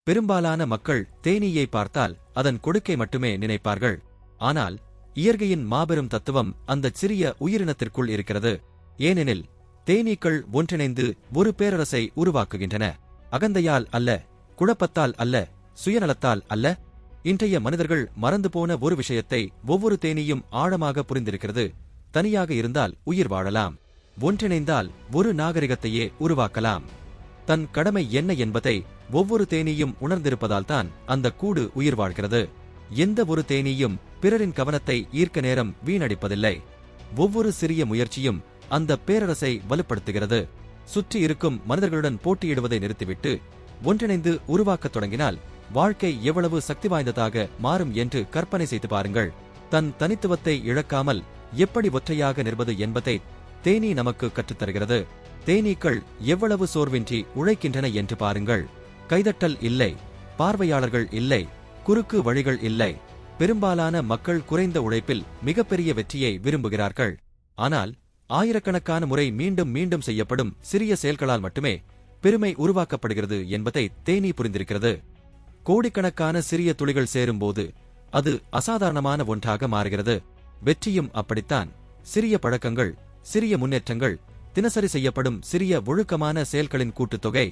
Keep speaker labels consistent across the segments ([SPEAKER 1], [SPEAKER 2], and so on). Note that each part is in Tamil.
[SPEAKER 1] பெரும்பாலான மக்கள் தேனீயை பார்த்தால் அதன் கொடுக்கை மட்டுமே நினைப்பார்கள். ஆனால் இயற்கையின் மாபெரும் தத்துவம் அந்தச் சிறிய உயிரினத்திற்குள் இருக்கிறது. ஏனெனில் தேனீக்கள் ஒன்றிணைந்து ஒரு பேரரசை உருவாக்குகின்றன. அகந்தையால் அல்ல, குழப்பத்தால் அல்ல, சுயநலத்தால் அல்ல. இன்றைய மனிதர்கள் மறந்து போன ஒரு விஷயத்தை ஒவ்வொரு தேனீயும் ஆழமாக புரிந்திருக்கிறது. தனியாக இருந்தால் உயிர் வாழலாம், ஒன்றிணைந்தால் ஒரு நாகரிகத்தையே உருவாக்கலாம். தன் கடமை என்ன என்பதை ஒவ்வொரு தேனீயும் உணர்ந்திருப்பதால்தான் அந்த கூடு உயிர் வாழ்கிறது. எந்த ஒரு தேனீயும் பிறரின் கவனத்தை ஈர்க்க நேரம் வீணடிப்பதில்லை. ஒவ்வொரு சிறிய முயற்சியும் அந்த பேரரசை வலுப்படுத்துகிறது. சுற்றி இருக்கும் மனிதர்களுடன் போட்டியிடுவதை நிறுத்திவிட்டு ஒன்றிணைந்து உருவாக்கத் தொடங்கினால் வாழ்க்கை எவ்வளவு சக்தி வாய்ந்ததாக மாறும் என்று கற்பனை செய்து பாருங்கள். தன் தனித்துவத்தை இழக்காமல் எப்படி ஒற்றையாக நிற்பது என்பதை தேனீ நமக்கு கற்றுத்தருகிறது. தேனீக்கள் எவ்வளவு சோர்வின்றி உழைக்கின்றன என்று பாருங்கள். கைதட்டல் இல்லை, பார்வையாளர்கள் இல்லை, குறுக்கு வழிகள் இல்லை. பெரும்பாலான மக்கள் குறைந்த உழைப்பில் மிகப்பெரிய வெற்றியை விரும்புகிறார்கள். ஆனால் ஆயிரக்கணக்கான முறை மீண்டும் மீண்டும் செய்யப்படும் சிறிய செயல்களால் மட்டுமே பெருமை உருவாக்கப்படுகிறது என்பதை தேனீ புரிந்திருக்கிறது. கோடிக்கணக்கான சிறிய துளிகள் சேரும்போது அது அசாதாரணமான ஒன்றாக மாறுகிறது. வெற்றியும் அப்படித்தான். சிறிய பழக்கங்கள், சிறிய முன்னேற்றங்கள், தினசரி செய்யப்படும் சிறிய ஒழுக்கமான செயல்களின் கூட்டுத்தொகை.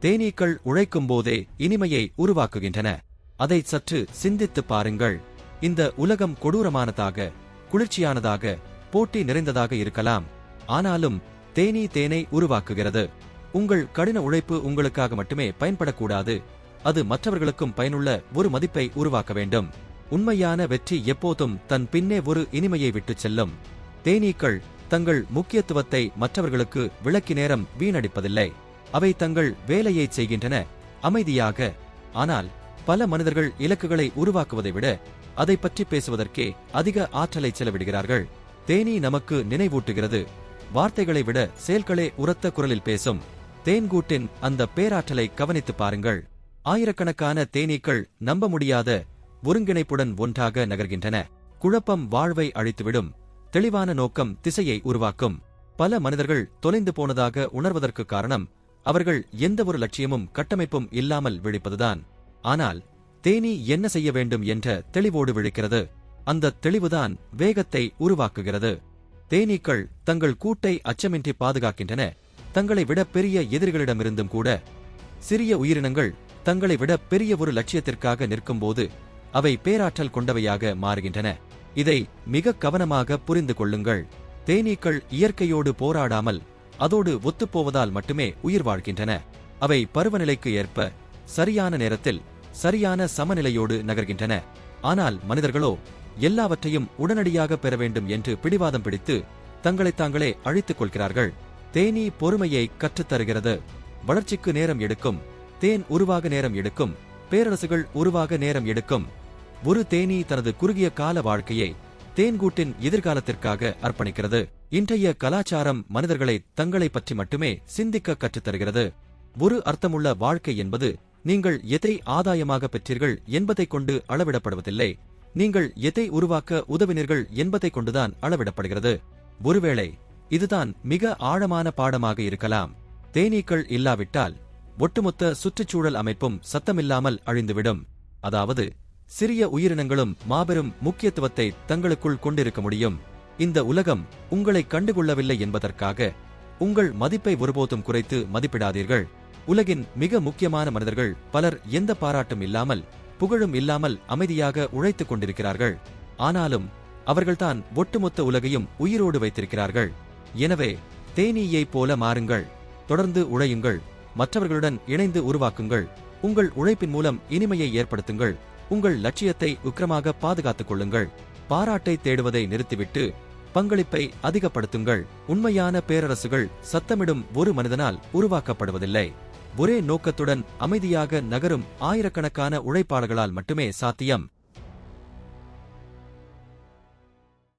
[SPEAKER 1] தேனீக்கள் உழைக்கும் போதே இனிமையை உருவாக்குகின்றன. அதை சற்று சிந்தித்துப் பாருங்கள். இந்த உலகம் கொடூரமானதாக, குளிர்ச்சியானதாக, போட்டி நிறைந்ததாக இருக்கலாம். ஆனாலும் தேனீ தேனை உருவாக்குகிறது. உங்கள் கடின உழைப்பு உங்களுக்காக மட்டுமே பயன்படக்கூடாது. அது மற்றவர்களுக்கும் பயனுள்ள ஒரு மதிப்பை உருவாக்க வேண்டும். உண்மையான வெற்றி எப்போதும் தன் பின்னே ஒரு இனிமையை விட்டுச் செல்லும். தேனீக்கள் தங்கள் முக்கியத்துவத்தை மற்றவர்களுக்கு விளக்கி நேரம் வீணடிப்பதில்லை. அவை தங்கள் வேலையைச் செய்கின்றன, அமைதியாக. ஆனால் பல மனிதர்கள் இலக்குகளை உருவாக்குவதை விட அதை பற்றி பேசுவதற்கே அதிக ஆற்றலை செலவிடுகிறார்கள். தேனீ நமக்கு நினைவூட்டுகிறது, வார்த்தைகளை விட செயல்களே உரத்த குரலில் பேசும். தேன்கூட்டின் அந்த பேராற்றலை கவனித்துப் பாருங்கள். ஆயிரக்கணக்கான தேனீக்கள் நம்ப முடியாத ஒருங்கிணைப்புடன் ஒன்றாக நகர்கின்றன. குழப்பம் வாழ்வை அழித்துவிடும், தெளிவான நோக்கம் திசையை உருவாக்கும். பல மனிதர்கள் தொலைந்து போனதாக உணர்வதற்கு காரணம் அவர்கள் எந்த ஒரு லட்சியமும் கட்டமைப்பும் இல்லாமல் விழிப்பதுதான். ஆனால் தேனீ என்ன செய்ய வேண்டும் என்ற தெளிவோடு விழிக்கிறது. அந்த தெளிவுதான் வேகத்தை உருவாக்குகிறது. தேனீக்கள் தங்கள் கூட்டை அச்சமின்றி பாதுகாக்கின்றன, தங்களை விட பெரிய எதிரிகளிடமிருந்தும் கூட. சிறிய உயிரினங்கள் தங்களை விட பெரிய ஒரு லட்சியத்திற்காக நிற்கும்போது அவை பேராற்றல் கொண்டவையாக மாறுகின்றன. இதை மிக கவனமாக புரிந்து கொள்ளுங்கள். தேனீக்கள் இயற்கையோடு போராடாமல் அதோடு ஒத்துப்போவதால் மட்டுமே உயிர் வாழ்கின்றன. அவை பருவநிலைக்கு ஏற்ப சரியான நேரத்தில் சரியான சமநிலையோடு நகர்கின்றன. ஆனால் மனிதர்களோ எல்லாவற்றையும் உடனடியாக பெற வேண்டும் என்று பிடிவாதம் பிடித்து தங்களைத் தாங்களே அழித்துக் கொள்கிறார்கள். தேனீ பொறுமையை கற்றுத்தருகிறது. வளர்ச்சிக்கு நேரம் எடுக்கும், தேன் உருவாக நேரம் எடுக்கும், பேரரசுகள் உருவாக நேரம் எடுக்கும். ஒரு தேனீ தனது குறுகிய கால வாழ்க்கையை தேன்கூட்டின் எதிர்காலத்திற்காக அர்ப்பணிக்கிறது. இன்றைய கலாச்சாரம் மனிதர்களை தங்களை பற்றி மட்டுமே சிந்திக்க கற்றுத்தருகிறது. ஒரு அர்த்தமுள்ள வாழ்க்கை என்பது நீங்கள் எதை ஆதாயமாக பெற்றீர்கள் என்பதைக் கொண்டு அளவிடப்படுவதில்லை, நீங்கள் எதை உருவாக்க உதவினீர்கள் என்பதைக் கொண்டுதான் அளவிடப்படுகிறது. ஒருவேளை இதுதான் மிக ஆழமான பாடமாக இருக்கலாம். தேனீக்கள் இல்லாவிட்டால் ஒட்டுமொத்த சுற்றுச்சூழல் அமைப்பும் சத்தமில்லாமல் அழிந்துவிடும். அதாவது சிறிய உயிரினங்களும் மாபெரும் முக்கியத்துவத்தை தங்களுக்குள் கொண்டிருக்க முடியும். இந்த உலகம் உங்களை கண்டுகொள்ளவில்லை என்பதற்காக உங்கள் மதிப்பை ஒருபோதும் குறைத்து மதிப்பிடாதீர்கள். உலகின் மிக முக்கியமான மனிதர்கள் பலர் எந்த பாராட்டும் இல்லாமல், புகழும் இல்லாமல் அமைதியாக உழைத்துக் கொண்டிருக்கிறார்கள். ஆனாலும் அவர்கள்தான் ஒட்டுமொத்த உலகையும் உயிரோடு வைத்திருக்கிறார்கள். எனவே தேனீயைப் போல மாறுங்கள். தொடர்ந்து உழையுங்கள், மற்றவர்களுடன் இணைந்து உருவாக்குங்கள். உங்கள் உழைப்பின் மூலம் இனிமையை ஏற்படுத்துங்கள். உங்கள் லட்சியத்தை உக்கிரமாக பாதுகாத்துக் கொள்ளுங்கள். பாராட்டை தேடுவதை நிறுத்திவிட்டு பங்களிப்பை அதிகப்படுத்துங்கள். உண்மையான பேரரசுகள் சத்தமிடும் ஒரு மனிதனால் உருவாக்கப்படுவதில்லை, ஒரே நோக்கத்துடன் அமைதியாக நகரும் ஆயிரக்கணக்கான உழைப்பாளர்களால் மட்டுமே சாத்தியம்.